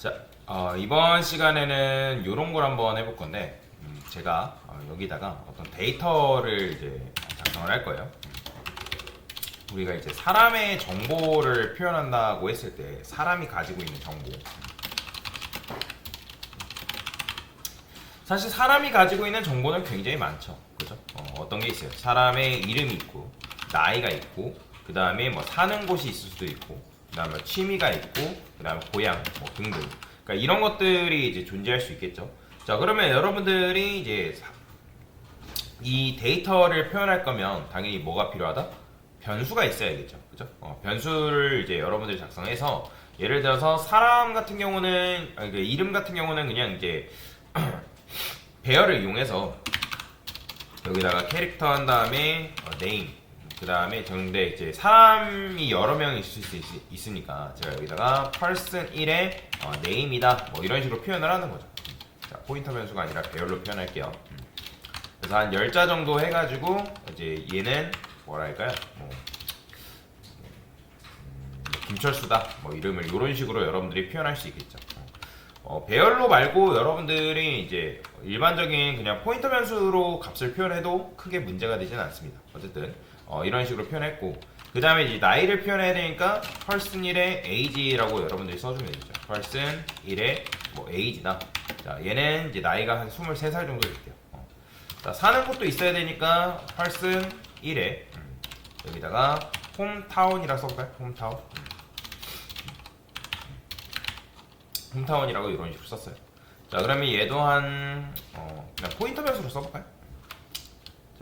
자, 이번 시간에는 이런 걸 한번 해볼 건데, 제가 여기다가 어떤 데이터를 이제 작성을 할 거예요. 우리가 이제 사람의 정보를 표현한다고 했을 때, 사람이 가지고 있는 정보. 사실 사람이 가지고 있는 정보는 굉장히 많죠. 그죠? 어떤 게 있어요? 사람의 이름이 있고, 나이가 있고, 그 다음에 뭐 사는 곳이 있을 수도 있고, 그 다음에 취미가 있고, 그 다음에 고향, 뭐 등등. 그러니까 이런 것들이 이제 존재할 수 있겠죠. 자, 그러면 여러분들이 이제 이 데이터를 표현할 거면 당연히 뭐가 필요하다? 변수가 있어야겠죠. 그죠? 변수를 이제 여러분들이 작성해서 예를 들어서 사람 같은 경우는, 그 이름 같은 경우는 그냥 이제 배열을 이용해서 여기다가 캐릭터 한 다음에 네임, 그 다음에 정대 이제 사람이 여러 명 있을 수 있으니까 제가 여기다가 person 1의 name이다 뭐 이런 식으로 표현을 하는 거죠. 자, 포인터 변수가 아니라 배열로 표현할게요. 그래서 한 10자 정도 해가지고 이제 얘는 뭐랄까요? 김철수다 뭐 이름을 이런 식으로 여러분들이 표현할 수 있겠죠. 배열로 말고 여러분들이 이제 일반적인 그냥 포인터 변수로 값을 표현해도 크게 문제가 되지는 않습니다. 어쨌든 이런 식으로 표현했고, 그 다음에 이제 나이를 표현해야 되니까 person 1의 age라고 여러분들이 써주면 되죠. person 1의 뭐 age다. 자, 얘는 이제 나이가 한 23살 정도 될게요. 자, 사는 곳도 있어야 되니까 person 1의 여기다가 홈타운이라 써볼까요? 홈타운이라고 이런 식으로 썼어요. 자, 그러면 얘도 한 그냥 포인터 변수로 써볼까요?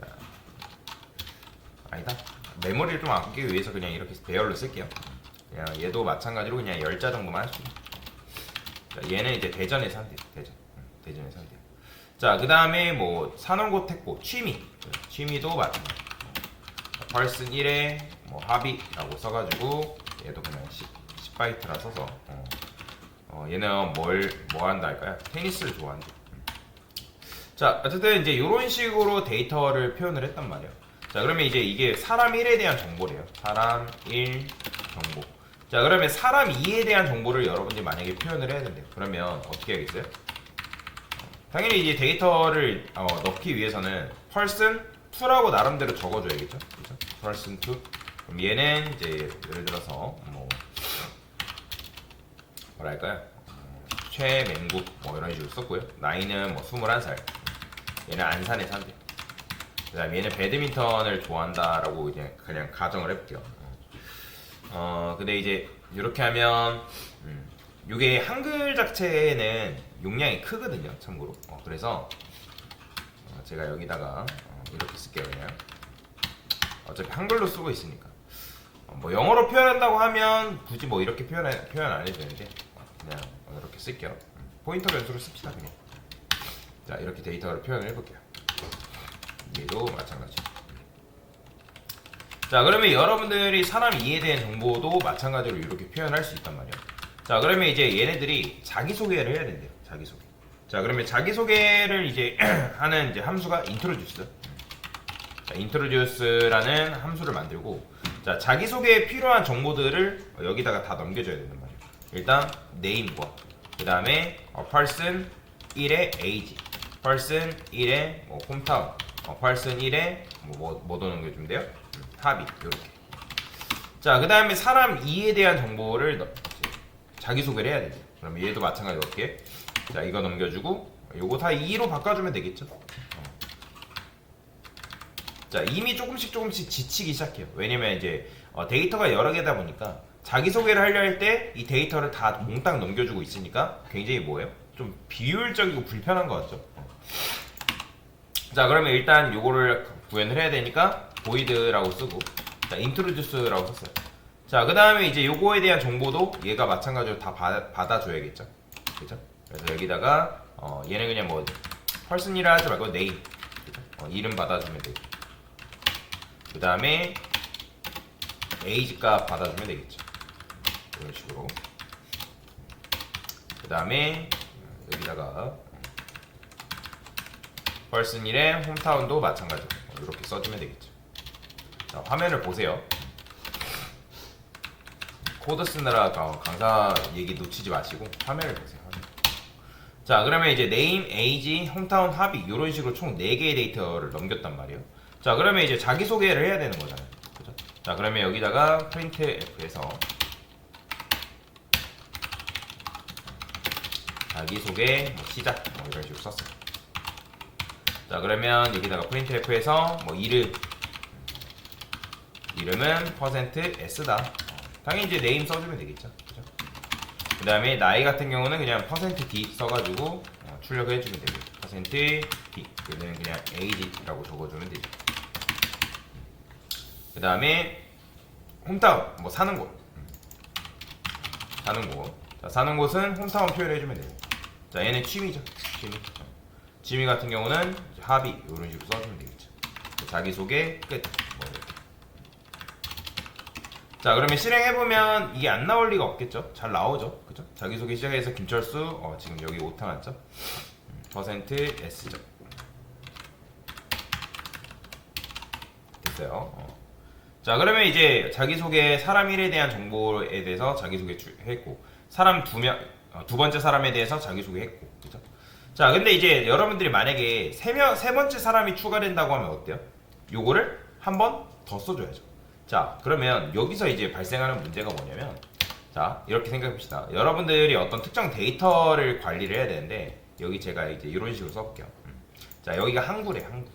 자, 아니다. 메모리를 좀 아끼기 위해서 그냥 이렇게 배열로 쓸게요. 그냥 얘도 마찬가지로 그냥 10자 정도만 할 수 있어요. 자, 얘는 이제 대전에 산대요. 대전에 산대요. 자, 그 다음에 뭐 사는 곳 했고 취미도 마찬가지. person 1에 뭐 합의라고 써가지고 얘도 그냥 10바이트라 써서 얘는 뭐 한다 할까요? 테니스를 좋아한대. 자, 어쨌든 이제 이런 식으로 데이터를 표현을 했단 말이에요. 자, 그러면 이제 이게 사람 1에 대한 정보래요. 사람 1 정보. 자, 그러면 사람 2에 대한 정보를 여러분들이 만약에 표현을 해야 된대요. 그러면 어떻게 해야겠어요? 당연히 이제 데이터를 넣기 위해서는 person 2라고 나름대로 적어줘야겠죠. 그렇죠? person 2. 그럼 얘는 이제 예를 들어서 뭐랄까요? 최맹국 뭐 이런 식으로 썼고요. 나이는 뭐 21살. 얘는 안산에 산대. 그 다음에 얘는 배드민턴을 좋아한다라고 이제 그냥 가정을 해볼게요. 근데 이제 이렇게 하면 이게 한글 자체는 용량이 크거든요. 참고로. 그래서 제가 여기다가 이렇게 쓸게요. 그냥 어차피 한글로 쓰고 있으니까. 뭐 영어로 표현한다고 하면 굳이 뭐 이렇게 표현 안 해도 되는데 그냥 이렇게 쓸게요. 포인터 변수로 씁시다 그냥. 자, 이렇게 데이터를 표현을 해볼게요. 얘도 마찬가지. 자, 그러면 여러분들이 사람 2에 대한 정보도 마찬가지로 이렇게 표현할 수 있단 말이에요. 자, 그러면 이제 얘네들이 자기소개를 해야 된대요. 자기소개. 자, 그러면 자기소개를 이제 하는 이제 함수가 introduce. 자, introduce라는 함수를 만들고, 자, 자기소개에 필요한 정보들을 여기다가 다 넘겨줘야 된단 말이에요. 일단 name과 그 다음에 person 1의 age, person 1의 뭐 hometown, person 1의 뭐도 넘겨주면 돼요? 합의 이렇게. 자, 그 다음에 사람 2에 대한 정보를 자기소개를 해야 되죠. 그럼 얘도 마찬가지로 어떻게? 자, 이거 넘겨주고 요거 다 2로 바꿔주면 되겠죠. 자, 이미 조금씩 지치기 시작해요. 왜냐면 이제 데이터가 여러 개다 보니까 자기소개를 하려 할 때 이 데이터를 다 몽땅 넘겨주고 있으니까 굉장히 뭐예요? 좀 비효율적이고 불편한 것 같죠. 자, 그러면 일단 요거를 구현을 해야 되니까 void라고 쓰고, 자, introduce라고 썼어요. 자, 그 다음에 이제 요거에 대한 정보도 얘가 마찬가지로 다 받아줘야겠죠. 그죠? 그래서 여기다가 얘는 그냥 뭐 person이라 하지 말고 name, 그죠? 이름 받아주면 되고, 그 다음에 age 값 받아주면 되겠죠. 이런 식으로. 그 다음에 여기다가 person 1의 홈타운도 마찬가지로 이렇게 써주면 되겠죠. 자, 화면을 보세요. 코드 쓰느라 강사 얘기 놓치지 마시고 화면을 보세요. 자, 그러면 이제 name, age, 홈타운, 합의 이런 식으로 총 4개의 데이터를 넘겼단 말이에요. 자, 그러면 이제 자기소개를 해야 되는 거잖아요. 그죠? 자, 그러면 여기다가 printf에서 자기소개 뭐 시작 뭐 이런 식으로 썼어요. 자, 그러면 여기다가 printf에서 뭐 이름은 %s다. 당연히 이제 name 써주면 되겠죠. 그죠? 그 다음에 나이 같은 경우는 그냥 %d 써가지고 출력을 해주면 되고 %d 그는 그냥 age라고 적어주면 되죠. 그 다음에 홈타운 뭐 사는 곳 자, 사는 곳은 홈타운 표현해주면 돼요. 자, 얘는 취미죠. 취미 같은 경우는 합의 이런 식으로 써주면 되겠죠. 자기소개 끝 뭐 이렇게. 자, 그러면 실행해보면 이게 안 나올 리가 없겠죠? 잘 나오죠? 그죠? 자기소개 시작해서 김철수, 지금 여기 오타 났죠? %s죠. 됐어요. 자, 그러면 이제 자기소개 사람 1에 대한 정보에 대해서 자기소개 했고, 사람 두 번째 사람에 대해서 자기소개 했고, 그죠? 자, 근데 이제 여러분들이 만약에 세 번째 사람이 추가된다고 하면 어때요? 요거를 한 번 더 써줘야죠. 자, 그러면 여기서 이제 발생하는 문제가 뭐냐면, 자, 이렇게 생각해봅시다. 여러분들이 어떤 특정 데이터를 관리를 해야 되는데, 여기 제가 이제 이런 식으로 써볼게요. 자, 여기가 항구래, 항구.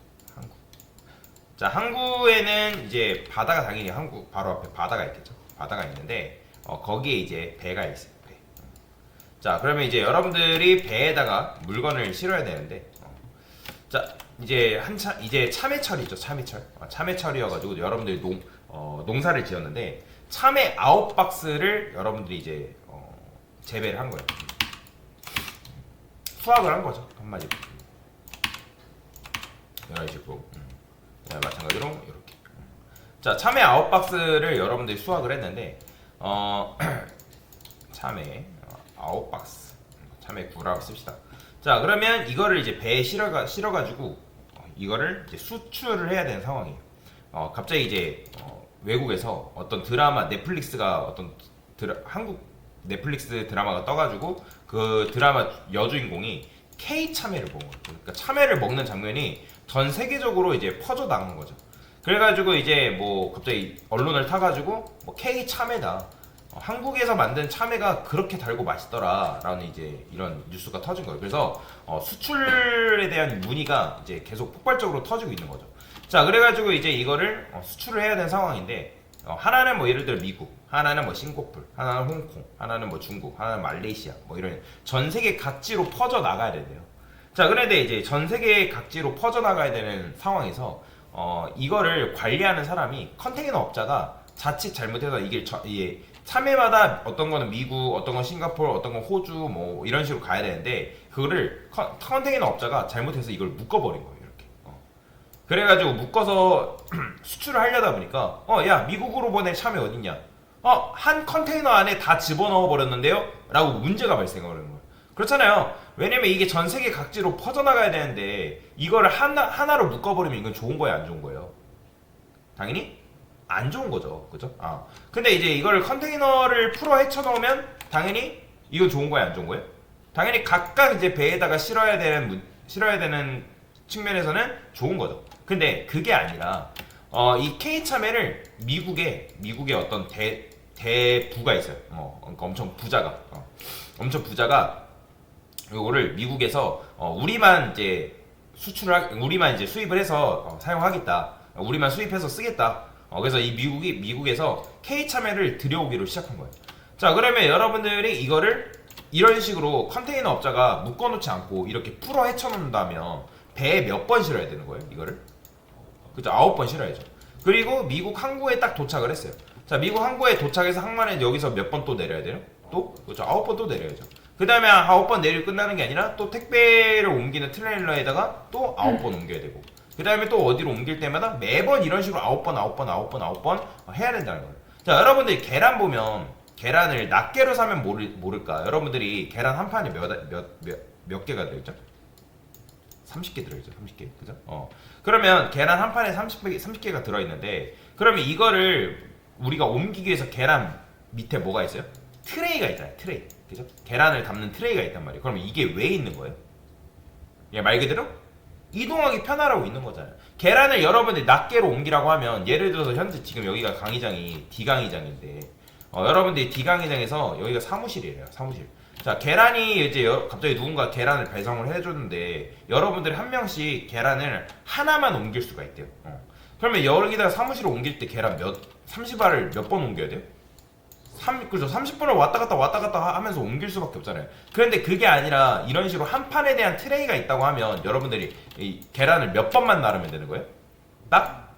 자, 항구에는 이제 바다가 당연히 항구 바로 앞에 바다가 있겠죠. 바다가 있는데, 거기에 이제 배가 있어요. 배. 자, 그러면 이제 여러분들이 배에다가 물건을 실어야 되는데, 자, 이제 이제 참외철이죠. 참외철이어가지고 여러분들이 농사를 지었는데 참외 9박스를 여러분들이 이제 재배를 한 거예요. 수확을 한 거죠. 한마디로. 이런 식으로. 네, 마찬가지로 이렇게. 자, 참외 9박스를 여러분들이 수확을 했는데 참외 9박스. 참외 9라고 씁시다. 자, 그러면 이거를 이제 배에 실어가지고 이거를 이제 수출을 해야 되는 상황이에요. 갑자기 이제 외국에서 어떤 드라마 넷플릭스가 한국 넷플릭스 드라마가 떠가지고 그 드라마 여주인공이 K 참외를 먹은 거예요. 그러니까 참외를 먹는 장면이 전 세계적으로 이제 퍼져 나간 거죠. 그래가지고 이제 뭐 갑자기 언론을 타가지고 뭐 K 참외다. 한국에서 만든 참외가 그렇게 달고 맛있더라라는 이제 이런 뉴스가 터진 거예요. 그래서 수출에 대한 문의가 이제 계속 폭발적으로 터지고 있는 거죠. 자, 그래가지고 이제 이거를 수출을 해야 되는 상황인데 하나는 뭐 예를 들어 미국, 하나는 뭐 싱가포르, 하나는 홍콩, 하나는 뭐 중국, 하나는 말레이시아 뭐 이런 전 세계 각지로 퍼져 나가야 된대요. 자, 그런데 이제 전 세계 각지로 퍼져 나가야 되는 상황에서 이거를 관리하는 사람이 컨테이너 업자가 자칫 잘못해서 이게 참외마다 어떤 거는 미국, 어떤 건 싱가포르, 어떤 건 호주 뭐 이런 식으로 가야 되는데 그거를 컨테이너 업자가 잘못해서 이걸 묶어버린 거예요. 이렇게. 그래가지고 묶어서 수출을 하려다 보니까 야, 미국으로 보낸 참외 어딨냐? 한 컨테이너 안에 다 집어넣어 버렸는데요? 라고 문제가 발생하는 거예요. 그렇잖아요. 왜냐면 이게 전 세계 각지로 퍼져나가야 되는데 이거를 하나로 묶어버리면 이건 좋은 거예요, 안 좋은 거예요? 당연히 안 좋은 거죠. 그죠? 근데 이제 이걸 컨테이너를 풀어 헤쳐 넣으면 당연히 이거 좋은 거예요, 안 좋은 거예요? 당연히 각각 이제 배에다가 실어야 되는 측면에서는 좋은 거죠. 근데 그게 아니라 이 K 참외를 미국에 어떤 대부가 있어요. 그러니까 엄청 부자가 요거를 미국에서 우리만 이제 우리만 이제 수입을 해서 사용하겠다. 우리만 수입해서 쓰겠다. 그래서 이 미국에서 K 참외를 들여오기로 시작한 거예요. 자, 그러면 여러분들이 이거를 이런 식으로 컨테이너 업자가 묶어놓지 않고 이렇게 풀어 헤쳐놓는다면 배에 몇 번 실어야 되는 거예요, 이거를? 그죠? 9번 실어야죠. 그리고 미국 항구에 딱 도착을 했어요. 자, 미국 항구에 도착해서 항만에 여기서 몇 번 또 내려야 돼요? 또? 그렇죠. 9번 또 내려야죠. 그 다음에 9번 내리고 끝나는 게 아니라 또 택배를 옮기는 트레일러에다가 또 9번 옮겨야 되고 그 다음에 또 어디로 옮길 때마다 매번 이런 식으로 9번 해야 된다는 거예요. 자, 여러분들이 계란 보면 계란을 낱개로 사면 모를까? 여러분들이 계란 한 판에 몇 개가 들어있죠? 30개 들어있죠. 30개. 그죠? 그러면 계란 한 판에 30개가 들어있는데 그러면 이거를 우리가 옮기기 위해서 계란 밑에 뭐가 있어요? 트레이가 있잖아요. 트레이. 그죠? 계란을 담는 트레이가 있단 말이에요. 그러면 이게 왜 있는 거예요? 그냥 말 그대로 이동하기 편하라고 있는 거잖아요. 계란을 여러분들이 낱개로 옮기라고 하면 예를 들어서 현재 지금 여기가 강의장이 D강의장인데 여러분들이 D강의장에서 여기가 사무실이에요. 사무실. 자, 계란이 이제 갑자기 누군가 계란을 배송을 해줬는데 여러분들이 한 명씩 계란을 하나만 옮길 수가 있대요. 그러면 여기다가 사무실을 옮길 때 계란 30알을 몇 번 옮겨야 돼요? 그죠? 30분을 왔다 갔다 하면서 옮길 수밖에 없잖아요. 그런데 그게 아니라 이런 식으로 한 판에 대한 트레이가 있다고 하면 여러분들이 이 계란을 몇 번만 나르면 되는 거예요?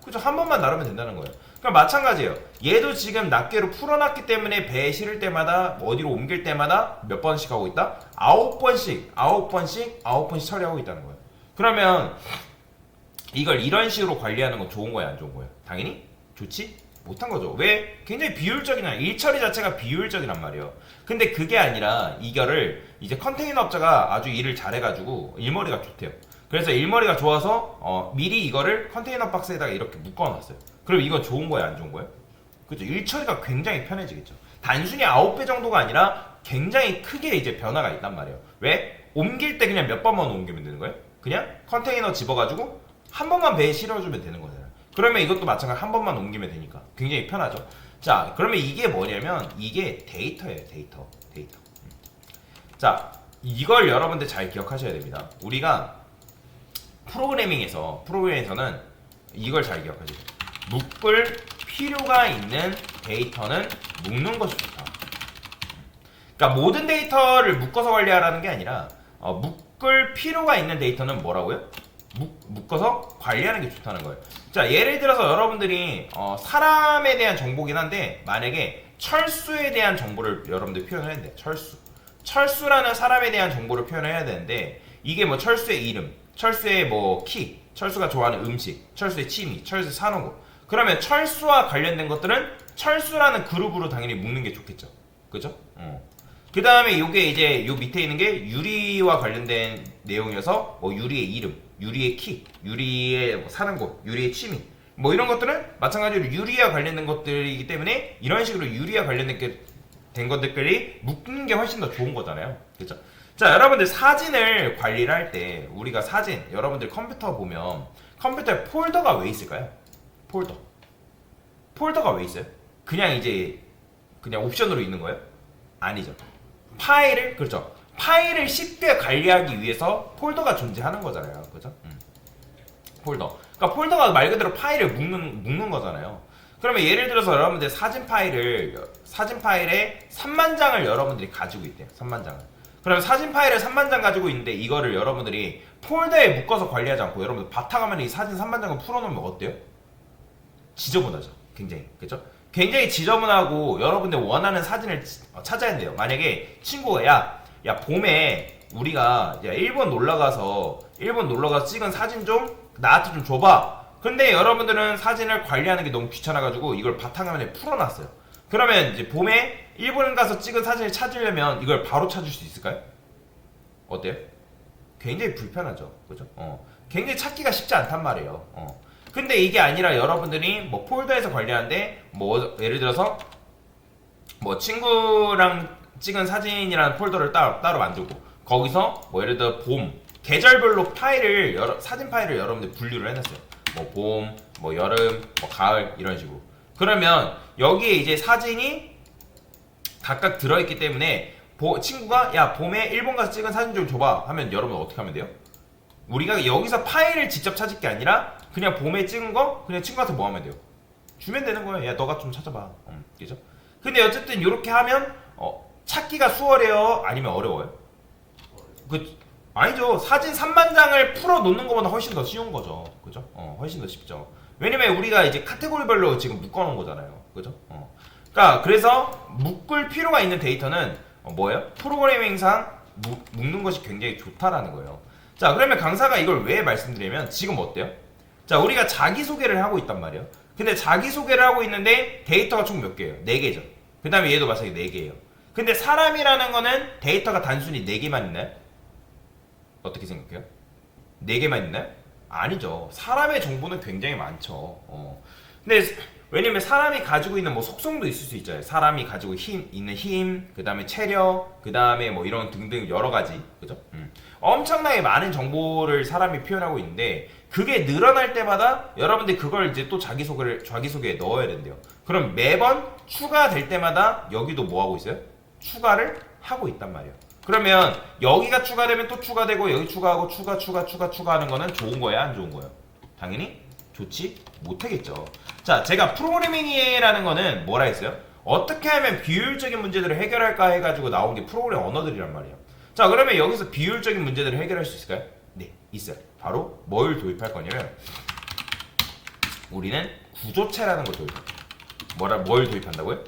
그죠? 한 번만 나르면 된다는 거예요. 그럼 마찬가지예요. 얘도 지금 낱개로 풀어놨기 때문에 배에 실을 때마다 어디로 옮길 때마다 몇 번씩 하고 있다? 9번씩 처리하고 있다는 거예요. 그러면 이걸 이런 식으로 관리하는 건 좋은 거야, 안 좋은 거야? 당연히 좋지? 못한 거죠. 왜? 굉장히 비효율적이냐. 일 처리 자체가 비효율적이란 말이에요. 근데 그게 아니라 이거를 이제 컨테이너 업자가 아주 일을 잘해가지고 일머리가 좋대요. 그래서 일머리가 좋아서 미리 이거를 컨테이너 박스에다가 이렇게 묶어놨어요. 그럼 이건 좋은 거예요, 안 좋은 거예요? 그죠? 일 처리가 굉장히 편해지겠죠. 단순히 9배 정도가 아니라 굉장히 크게 이제 변화가 있단 말이에요. 왜? 옮길 때 그냥 몇 번만 옮기면 되는 거예요? 그냥 컨테이너 집어가지고 한 번만 배에 실어주면 되는 거잖아요. 그러면 이것도 마찬가지로 한 번만 옮기면 되니까 굉장히 편하죠. 자, 그러면 이게 뭐냐면 이게 데이터예요. 데이터. 자, 이걸 여러분들 잘 기억하셔야 됩니다. 우리가 프로그래밍에서는 이걸 잘 기억하셔야 돼요. 묶을 필요가 있는 데이터는 묶는 것이 좋다. 그러니까 모든 데이터를 묶어서 관리하라는 게 아니라 묶을 필요가 있는 데이터는 뭐라고요? 묶어서 관리하는 게 좋다는 거예요. 자, 예를 들어서 여러분들이 사람에 대한 정보긴 한데 만약에 철수에 대한 정보를 여러분들 표현을 해야 돼요. 철수라는 사람에 대한 정보를 표현해야 되는데 이게 뭐 철수의 이름, 철수의 뭐 키, 철수가 좋아하는 음식, 철수의 취미, 철수 사는 곳. 그러면 철수와 관련된 것들은 철수라는 그룹으로 당연히 묶는 게 좋겠죠. 그죠? 그 다음에 요게 이제 요 밑에 있는 게 유리와 관련된 내용이어서 뭐 유리의 이름, 유리의 키, 유리의 뭐 사는 곳, 유리의 취미 뭐 이런 것들은 마찬가지로 유리와 관련된 것들이기 때문에 이런 식으로 유리와 관련된 것들끼리 묶는 게 훨씬 더 좋은 거잖아요. 그렇죠? 자, 여러분들 사진을 관리를 할 때 우리가 사진, 여러분들 컴퓨터 보면 컴퓨터에 폴더가 왜 있을까요? 폴더가 왜 있어요? 그냥 옵션으로 있는 거예요? 아니죠. 파일을 쉽게 관리하기 위해서 폴더가 존재하는 거잖아요. 그죠? 폴더. 그러니까 폴더가 말 그대로 파일을 묶는 거잖아요. 그러면 예를 들어서 여러분들 사진 파일에 3만 장을 여러분들이 가지고 있대요. 3만 장을. 그러면 사진 파일을 3만 장 가지고 있는데 이거를 여러분들이 폴더에 묶어서 관리하지 않고 여러분들 바탕화면에 이 사진 3만 장을 풀어놓으면 어때요? 지저분하죠. 굉장히. 그죠? 굉장히 지저분하고 여러분들 원하는 사진을 찾아야 돼요. 만약에 친구가 야 봄에 우리가 일본 놀러 가서 찍은 사진 좀 나한테 좀 줘봐. 근데 여러분들은 사진을 관리하는 게 너무 귀찮아가지고 이걸 바탕화면에 풀어놨어요. 그러면 이제 봄에 일본 가서 찍은 사진을 찾으려면 이걸 바로 찾을 수 있을까요? 어때요? 굉장히 불편하죠. 그죠? 굉장히 찾기가 쉽지 않단 말이에요. 근데 이게 아니라 여러분들이 뭐 폴더에서 관리하는데 뭐 예를 들어서 뭐 친구랑 찍은 사진이라는 폴더를 따로 만들고 거기서 뭐 예를 들어 봄 계절별로 사진 파일을 여러분들 분류를 해놨어요. 뭐 봄, 뭐 여름, 뭐 가을 이런 식으로. 그러면 여기에 이제 사진이 각각 들어있기 때문에 친구가 야 봄에 일본 가서 찍은 사진 좀 줘봐 하면 여러분 어떻게 하면 돼요? 우리가 여기서 파일을 직접 찾을 게 아니라 그냥 봄에 찍은 거 그냥 친구한테 뭐 하면 돼요? 주면 되는 거예요. 야 너가 좀 찾아봐. 그죠? 근데 어쨌든 이렇게 하면 찾기가 수월해요? 아니면 어려워요? 아니죠. 사진 3만 장을 풀어 놓는 것보다 훨씬 더 쉬운 거죠. 그죠? 훨씬 더 쉽죠. 왜냐면 우리가 이제 카테고리별로 지금 묶어 놓은 거잖아요. 그죠? 그러니까 그래서 묶을 필요가 있는 데이터는 뭐예요? 프로그래밍상 묶는 것이 굉장히 좋다라는 거예요. 자, 그러면 강사가 이걸 왜 말씀드리면 지금 어때요? 자, 우리가 자기소개를 하고 있단 말이에요. 근데 자기소개를 하고 있는데 데이터가 총 몇 개예요? 4개죠. 그 다음에 얘도 마찬가지로 4개예요. 근데 사람이라는 거는 데이터가 단순히 4개만 있나요? 어떻게 생각해요? 4개만 있나요? 아니죠. 사람의 정보는 굉장히 많죠. 근데 왜냐면 사람이 가지고 있는 뭐 속성도 있을 수 있잖아요. 사람이 가지고 있는 힘, 그 다음에 체력, 그 다음에 뭐 이런 등등 여러 가지, 그죠? 엄청나게 많은 정보를 사람이 표현하고 있는데 그게 늘어날 때마다 여러분들이 그걸 이제 또 자기소개에 넣어야 된대요. 그럼 매번 추가될 때마다 여기도 뭐 하고 있어요? 추가를 하고 있단 말이에요. 그러면 여기가 추가되면 또 추가되고 여기 추가하고 추가하는 거는 좋은 거야, 안 좋은 거야? 당연히 좋지 못하겠죠. 자, 제가 프로그래밍이라는 거는 뭐라 했어요? 어떻게 하면 비효율적인 문제들을 해결할까 해가지고 나온 게 프로그램 언어들이란 말이에요. 자, 그러면 여기서 비효율적인 문제들을 해결할 수 있을까요? 네, 있어요. 바로 뭘 도입할 거냐면 우리는 구조체라는 걸 도입해요. 뭘 도입한다고요?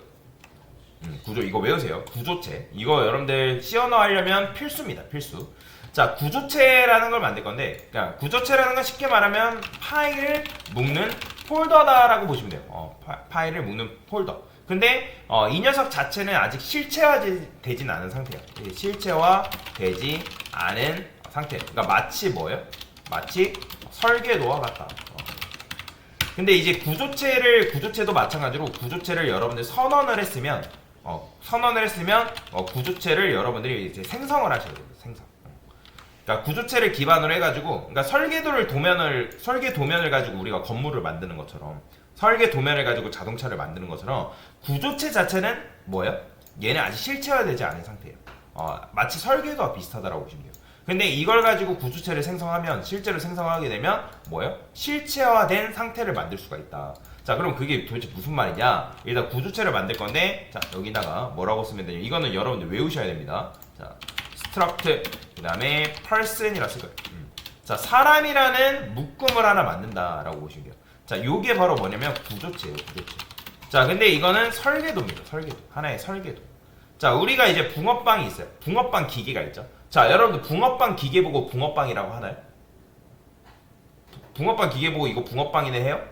구조, 이거 외우세요. 구조체. 이거 여러분들 C언어 하려면 필수입니다. 필수. 자, 구조체라는 걸 만들 건데, 그러니까 구조체라는 건 쉽게 말하면 파일을 묶는 폴더다라고 보시면 돼요. 파일을 묶는 폴더. 근데 이 녀석 자체는 아직 실체화되진 않은 상태예요. 실체화되지 않은 상태. 그러니까 마치 뭐예요? 마치 설계도와 같다. 근데 이제 구조체도 마찬가지로 구조체를 여러분들 선언을 했으면 구조체를 여러분들이 이제 생성을 하셔야 돼요. 생성. 그러니까 구조체를 기반으로 해가지고, 그러니까 설계 도면을 가지고 우리가 건물을 만드는 것처럼, 설계 도면을 가지고 자동차를 만드는 것처럼 구조체 자체는 뭐예요? 얘는 아직 실체화되지 않은 상태예요. 마치 설계도와 비슷하다라고 보시면 돼요. 근데 이걸 가지고 구조체를 생성하면, 실제로 생성하게 되면 뭐예요? 실체화된 상태를 만들 수가 있다. 자, 그럼 그게 도대체 무슨 말이냐? 일단 구조체를 만들 건데, 자, 여기다가 뭐라고 쓰면 되냐? 이거는 여러분들 외우셔야 됩니다. 자, struct, 그 다음에 person이라 쓸 거예요. 자, 사람이라는 묶음을 하나 만든다라고 보시면 돼요. 자, 요게 바로 뭐냐면 구조체예요, 구조체. 자, 근데 이거는 설계도입니다. 설계도. 하나의 설계도. 자, 우리가 이제 붕어빵이 있어요. 붕어빵 기계가 있죠. 자, 여러분들 붕어빵 기계 보고 붕어빵이라고 하나요? 붕어빵 기계 보고 이거 붕어빵이네 해요?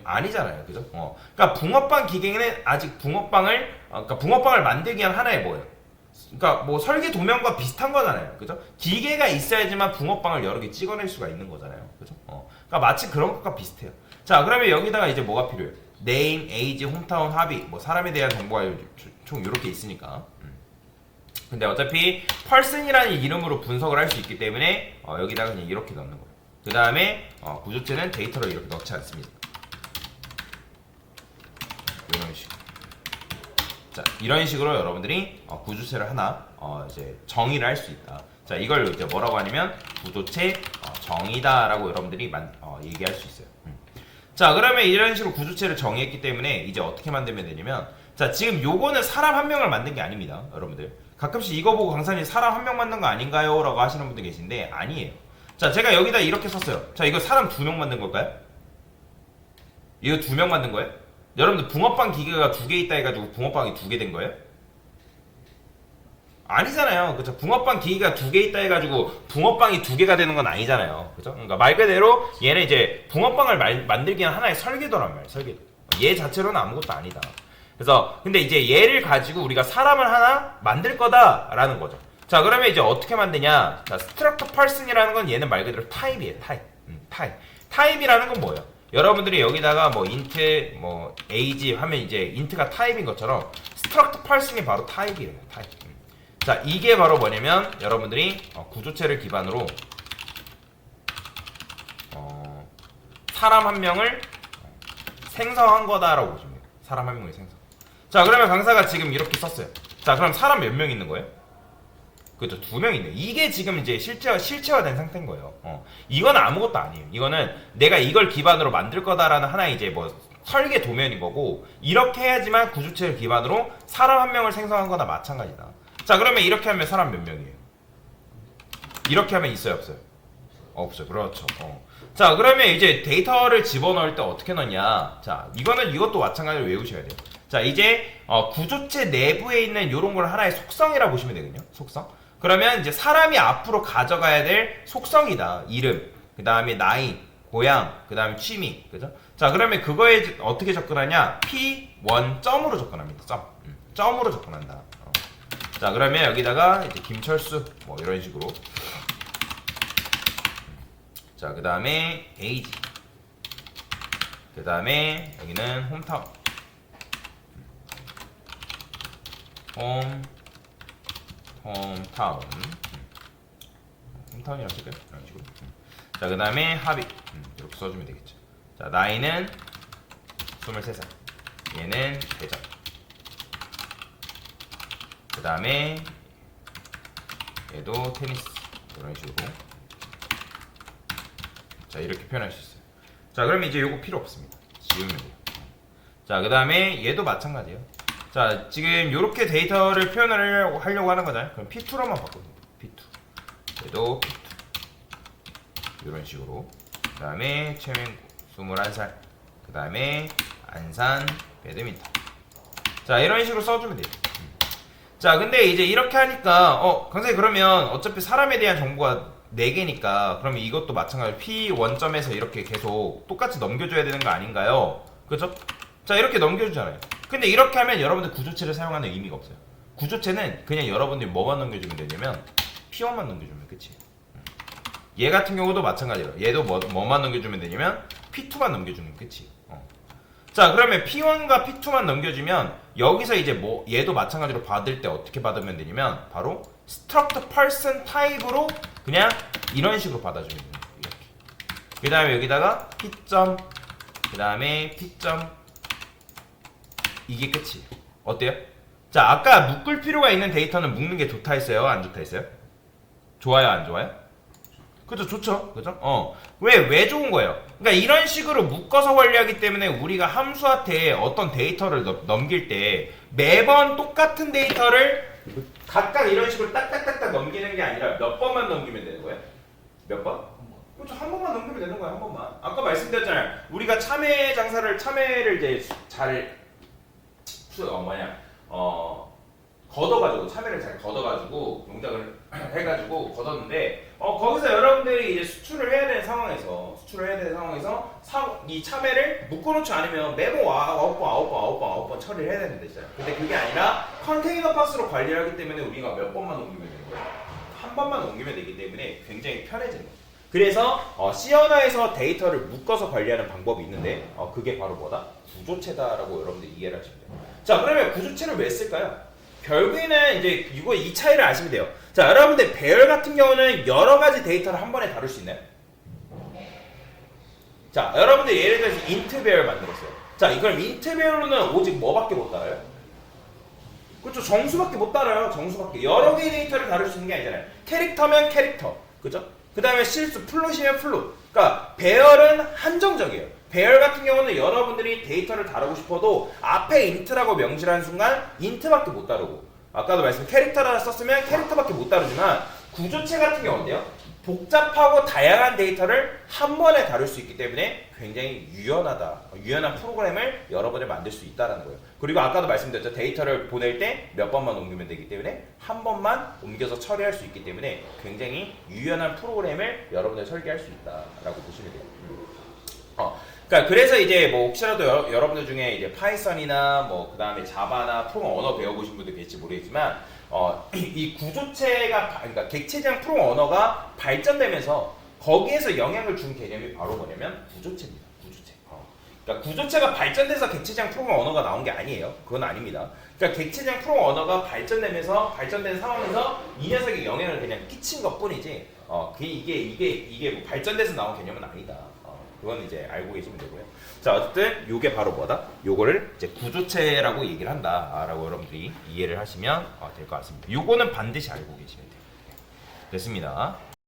아니잖아요, 그죠? 그러니까 붕어빵 기계는 아직 붕어빵을 만들기 위한 하나의 뭐예요? 그러니까 뭐 설계 도면과 비슷한 거잖아요, 그죠? 기계가 있어야지만 붕어빵을 여러 개 찍어낼 수가 있는 거잖아요, 그죠? 그러니까 마치 그런 것과 비슷해요. 자, 그러면 여기다가 이제 뭐가 필요해요? name, age, hometown, hobby, 뭐 사람에 대한 정보가 총 이렇게 있으니까. 근데 어차피 person이라는 이름으로 분석을 할 수 있기 때문에 여기다가 그냥 이렇게 넣는 거예요. 그 다음에 구조체는 데이터를 이렇게 넣지 않습니다. 이런 식으로. 자, 이런 식으로 여러분들이 구조체를 하나 이제 정의를 할 수 있다. 자, 이걸 이제 뭐라고 하냐면 구조체 정의다라고 여러분들이 얘기할 수 있어요. 자, 그러면 이런 식으로 구조체를 정의했기 때문에 이제 어떻게 만들면 되냐면, 자, 지금 요거는 사람 한 명을 만든 게 아닙니다, 여러분들. 가끔씩 이거 보고 강사님 사람 한 명 만든 거 아닌가요? 라고 하시는 분들 계신데 아니에요. 자, 제가 여기다 이렇게 썼어요. 자, 이거 사람 2명 만든 걸까요? 이거 2명 만든 거예요? 여러분들 붕어빵 기계가 2개 있다 해가지고 붕어빵이 2개 된 거예요? 아니잖아요. 그쵸? 붕어빵 기계가 2개 있다 해가지고 붕어빵이 2개가 되는 건 아니잖아요. 그죠? 그러니까 말 그대로 얘는 이제 붕어빵을 만들기 위한 하나의 설계도란 말이에요. 설계도. 얘 자체로는 아무것도 아니다. 그래서 근데 이제 얘를 가지고 우리가 사람을 하나 만들 거다라는 거죠. 자, 그러면 이제 어떻게 만드냐? 자, struct person이라는 건 얘는 말 그대로 타입이에요. 타입. 타입이라는 건 뭐예요? 여러분들이 여기다가 뭐 int, 뭐 age 하면 이제 int가 타입인 것처럼 struct person이 바로 타입이에요. 타입. 자, 이게 바로 뭐냐면 여러분들이 구조체를 기반으로 사람 한 명을 생성한 거다라고 보시면 돼요. 사람 한 명을 생성. 자, 그러면 강사가 지금 이렇게 썼어요. 자, 그럼 사람 몇 명 있는 거예요? 그렇죠, 2명 있네. 이게 지금 이제 실체화된 상태인 거예요. 이건 아무것도 아니에요. 이거는 내가 이걸 기반으로 만들 거다라는 하나의 이제 뭐 설계 도면인 거고, 이렇게 해야지만 구조체를 기반으로 사람 한 명을 생성한 거나 마찬가지다. 자, 그러면 이렇게 하면 사람 몇 명이에요? 이렇게 하면 있어요, 없어요? 없어요. 그렇죠. 자, 그러면 이제 데이터를 집어넣을 때 어떻게 넣냐? 자, 이것도 마찬가지로 외우셔야 돼요. 자, 이제 구조체 내부에 있는 이런 걸 하나의 속성이라 보시면 되거든요. 속성. 그러면 이제 사람이 앞으로 가져가야 될 속성이다. 이름, 그 다음에 나이, 고향, 그 다음에 취미, 그죠? 자, 그러면 그거에 어떻게 접근하냐? P1 점으로 접근합니다. 점으로 접근한다. 자, 그러면 여기다가 이제 김철수 뭐 이런 식으로. 자, 그 다음에 age, 그 다음에 여기는 홈타운. 홈타운. 홈타운이라고 쓸까요? 이런 식으로. 자, 그 다음에 합의. 이렇게 써주면 되겠죠. 자, 나이는 23살. 얘는 대전. 그 다음에 얘도 테니스. 이런 식으로. 자, 이렇게 표현할 수 있어요. 자, 그러면 이제 요거 필요 없습니다. 지우면 돼요. 자, 그 다음에 얘도 마찬가지예요. 자, 지금 이렇게 데이터를 표현을 하려고 하는 거잖아요. 그럼 P2로만 바꿔줍니다. P2. 얘도 P2. 이런 식으로. 그 다음에 최명구 21살. 그 다음에 안산 배드민턴. 자, 이런 식으로 써주면 돼요. 자, 근데 이제 이렇게 하니까 강사님 그러면 어차피 사람에 대한 정보가 4개니까 그러면 이것도 마찬가지로 P1점에서 이렇게 계속 똑같이 넘겨줘야 되는 거 아닌가요? 그죠? 자, 이렇게 넘겨주잖아요. 근데 이렇게 하면 여러분들 구조체를 사용하는 의미가 없어요. 구조체는 그냥 여러분들이 뭐만 넘겨주면 되냐면 P1만 넘겨주면 끝이에요. 얘 같은 경우도 마찬가지로 얘도 뭐만 넘겨주면 되냐면 P2만 넘겨주면 끝이에요. 자, 그러면 P1과 P2만 넘겨주면 여기서 이제 얘도 마찬가지로 받을 때 어떻게 받으면 되냐면 바로 struct person type으로 그냥 이런 식으로 받아주면 됩니다. 이렇게. 그 다음에 여기다가 P.점, 그 다음에 P.점, 이게 끝이에요. 어때요? 자, 아까 묶을 필요가 있는 데이터는 묶는 게 좋다 했어요? 안 좋다 했어요? 좋아요, 안 좋아요? 그죠, 좋죠, 그죠? 왜 좋은 거예요? 그러니까 이런 식으로 묶어서 관리하기 때문에 우리가 함수한테 어떤 데이터를 넘길 때 매번 똑같은 데이터를 각각 이런 식으로 딱딱딱딱 넘기는 게 아니라 몇 번만 넘기면 되는 거예요? 몇 번? 그렇죠, 한 번만 넘기면 되는 거예요, 한 번만. 아까 말씀드렸잖아요. 우리가 참외를 이제 잘 걷어가지고 참외를 잘 걷어가지고 농작을 해가지고 걷었는데 거기서 여러분들이 이제 수출을 해야 되는 상황에서 이 참외를 묶어놓지 않으면 매번 9번 처리를 해야 되는 데잖아요. 근데 그게 아니라 컨테이너 박스로 관리를 하기 때문에 우리가 몇 번만 옮기면 되는 거예요. 한 번만 옮기면 되기 때문에 굉장히 편해지는 거예요. 그래서 C 언어에서 데이터를 묶어서 관리하는 방법이 있는데 그게 바로 뭐다? 구조체다라고 여러분들이 이해를 하시면 돼요. 자, 그러면 구조체를 왜 쓸까요? 결국에는 이제 이 차이를 아시면 돼요. 자, 여러분들 배열 같은 경우는 여러 가지 데이터를 한 번에 다룰 수 있나요? 자, 여러분들 예를 들어서 인트 배열 만들었어요. 자, 그럼 인트 배열로는 오직 뭐밖에 못 달아요? 그렇죠, 정수밖에 못 달아요. 정수밖에. 여러 개의 데이터를 다룰 수 있는 게 아니잖아요. 캐릭터면 캐릭터, 그죠? 그 다음에 실수, 플롯이면 플롯. 그러니까 배열은 한정적이에요. 배열 같은 경우는 여러분들이 데이터를 다루고 싶어도 앞에 인트라고 명시한 순간 인트밖에 못 다루고, 아까도 캐릭터를 썼으면 캐릭터밖에 못 다루지만 구조체 같은 경우는요, 복잡하고 다양한 데이터를 한 번에 다룰 수 있기 때문에 굉장히 유연한 프로그램을 여러분이 만들 수 있다는 거예요. 그리고 아까도 말씀드렸죠, 데이터를 보낼 때 몇 번만 옮기면 되기 때문에 한 번만 옮겨서 처리할 수 있기 때문에 굉장히 유연한 프로그램을 여러분들이 설계할 수 있다라고 보시면 돼요. 그러니까 그래서 이제 혹시라도 여러분들 중에 이제 파이썬이나 그 다음에 자바나 프로그램 언어 배워보신 분들 계실지 모르겠지만 이 구조체가, 그러니까 객체지향 프로그램 언어가 발전되면서 거기에서 영향을 준 개념이 바로 뭐냐면 구조체입니다. 구조체. 그러니까 구조체가 발전돼서 객체지향 프로그램 언어가 나온 게 아니에요. 그건 아닙니다. 그러니까 객체지향 프로그램 언어가 발전된 상황에서 이 녀석이 영향을 그냥 끼친 것 뿐이지 이게 발전돼서 나온 개념은 아니다. 그건 이제 알고 계시면 되고요. 자, 어쨌든 요게 바로 뭐다? 요거를 이제 구조체라고 얘기를 한다라고 여러분들이 이해를 하시면 될 것 같습니다. 요거는 반드시 알고 계시면 돼요. 됐습니다.